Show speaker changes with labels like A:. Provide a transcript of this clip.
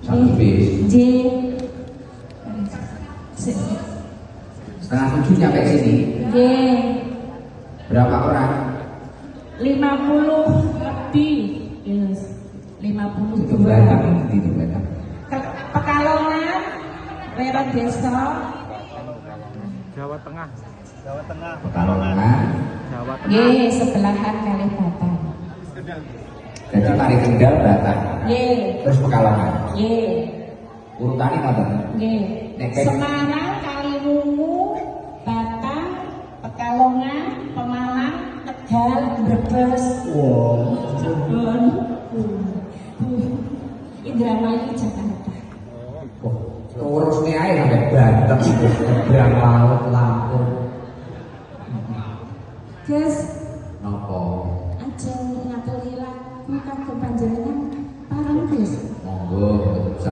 A: Satu bis.
B: J.
A: Setengah 7 nyampe sini.
B: J.
A: Berapa orang?
B: 50 lebih. Yes. 50.
A: Itu belakang, di belakang.
B: Pekalongan, Lewat Desa,
C: Jawa Tengah.
A: Pekalongan.
C: Jawa
B: G.
C: Tengah.
B: Sebelahan Kalibatan.
A: Jadi Pari Kendal, Batak.
B: Y.
A: Terus Pekalongan.
B: Y.
A: Urutannya ngoten.
B: Y.
A: Nekek.
B: Semarang, Kaliwungu, Batang, Pekalongan, Pemalang, Tegal, Brebes,
A: Wow.
B: Cirebon, Indramayu, Jakarta.
A: Urusnya aja sampai Banten, Nyebrang laut, Lampung.
B: Guys,
A: Nopo?
B: ajeng nyateli lagu kagem panjenengan parang guys.
A: Monggo.